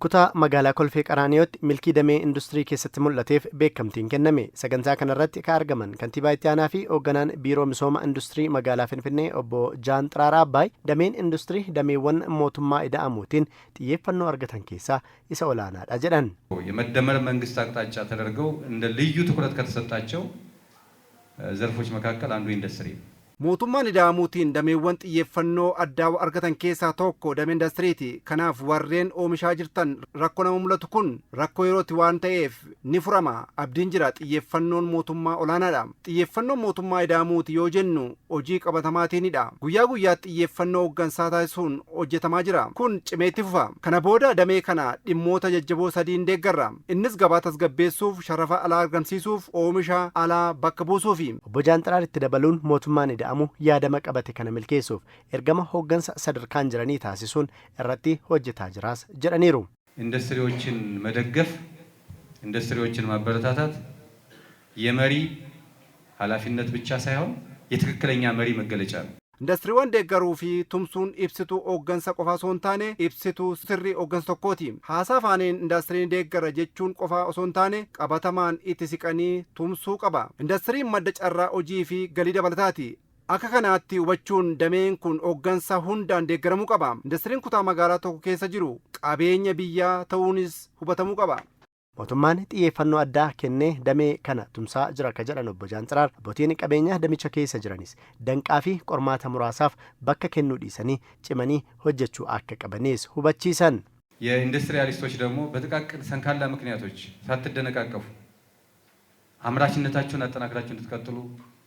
Kutaa magaalaa Kolfee Qaraaniyooti milkii damee industirii keessatti mul'ateef beekamtiin kenname. Sagantaa kanarratti kan argaman kantiibaa itti aanaa fi hoogganaan biiroo misooma industirii magaalaa Finfinnee obbo Jaan Xiraaraa Abbaay dameen industirii dameewwan mootummaa ida'amuutiin xiyyeeffannoo argatan keessaa isa olaanaadha jedhan. የመደመር መንግስት አቅጣጫ ተደርገው እንደ ልዩ ትኩረት ከተሰጣቸው ዘርፎች መካከል አንዱ ኢንዱስትሪ ነው። mootummaan ida'amuutiin dameewwan xiyyeeffannoo addaa argatan keessaa tokko damee indastiriiti. Kanaaf warreen oomishaa jirtan rakkoo nama mul'atu kun rakkoo yerootti waan ta'eef ni furama. Abdiin jira. Xiyyeeffannoon mootummaa olaanaadha. Xiyyeeffannoon mootummaa ida'amuuti yoo jennu hojii qabatamaatiinidha. Guyyaa guyyaatti xiyyeeffannoo hooggansaa taasisuun hojjetamaa jira. Kun cimeetti fufa. Kana booda damee kana dhimmoota jajjaboo sadiin deeggarra. Innis gabaa tasgabbeessuuf, sharafa alaa argamsiisuuf, oomisha alaa bakka buusuufi. Obbo Jaan Xiraar itti dabaluun mootummaan ida'amu yaadama qabate kana milkeessuuf ergama hooggansa sadarkaan jiranii taasisuun irratti hojjetaa jiraas jedhaniiru. ኢንዱስትሪዎችን መደገፍ ኢንዱስትሪዎችን ማበረታታት የመሪ ኃላፊነት ብቻ ሳይሆን የትክክለኛ መሪ መገለጫ ነው። Indastiriiwwan deeggaruu fi tumsuun ibsituu hooggansa qofaa osoo hin taane ibsituu sirrii hooggansa tokkooti. Haasaa afaaniin indastiriin deeggara jechuun qofaa osoo hin taane qabatamaan itti siqanii tumsuu qaba. Indastiriin madda carraa hojii fi galii dabalataati. Akka kanaatti hubachuun dameen kun hooggansa hundaan deeggaramuu qaba. Indastiriin kutaa magaalaa tokko keessa jiru qabeenya biyyaa ta'uunis hubatamuu qaba. Mootummaan xiyyeeffannoo addaa kennee damee kana tumsaa jira ka jedhan obbo Jaan Xiraar abbootiin qabeenya damicha keessa jiranis danqaa fi qormaata muraasaaf bakka kennuu dhiisanii cimanii hojjechuu akka qabanis hubachiisan. የኢንዱስትሪያሊስቶች ደግሞ በጥቃቅን ሰንካላ ምክንያቶች ሳትደነቃቀፉ አምራችነታችሁን አጠናክራችሁ እንድትቀጥሉ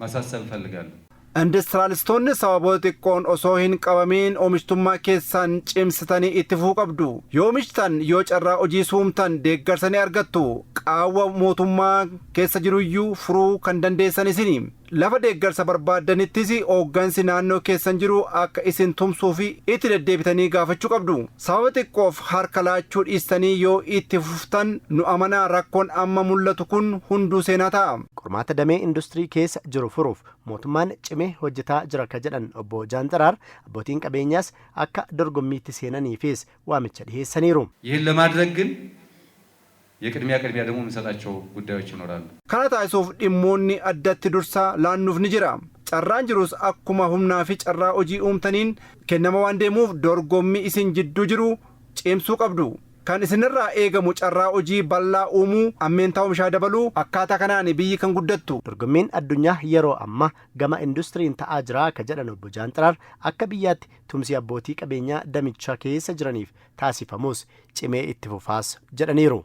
ማሳሰብ እፈልጋለሁ። Indastiraalistoonni sababoota xiqqoon osoo hin qabamiin oomishtummaa keessan cimsitanii itti fufuu qabdu. Yoo oomishtan yoo carraa hojii suumtan deeggarsanii argattu. Qaawwa mootummaa keessa jiruyyuu furuu kan dandeessan isini. Lafa deeggarsa barbaaddanittis hooggansi naannoo keessan jiru akka isin tumsuu fi itti deddeebitanii gaafachuu qabdu. Sababa xiqqoof harka laachuu dhiistanii yoo itti fuftan nu amanaa rakkoon amma mul'atu kun hunduu seenaa ta'a. Qormaata damee industirii keessa jiru furuuf mootummaan cimee hojjetaa jira ka jedhan obbo Jaan Xiraar abbootiin qabeenyaas akka dorgommiitti seenaniifis waamicha dhiheessaniiru. ይህን ለማድረግ ግን የቅድሚያ ደግሞ የምንሰጣቸው ጉዳዮች ይኖራሉ። Kana taasisuuf dhimmoonni addatti dursaa laannuuf ni jira. Carraan jirus akkuma humnaa fi carraa hojii uumtaniin kennama waan deemuuf dorgommii isin jidduu jiru cimsuu qabdu. Kan isinirraa eegamu carraa hojii bal'aa uumuu, ammeentaa oomishaa dabaluu, akkaataa kanaan biyyi kan guddattu. Dorgommiin addunyaa yeroo ammaa gama industiriin ta'aa jira ka jedhan obbo Jaan Xiraar akka biyyaatti tumsi abbootii qabeenyaa damicha keessa jiraniif taasifamus cimee itti fufaas jedhaniiru.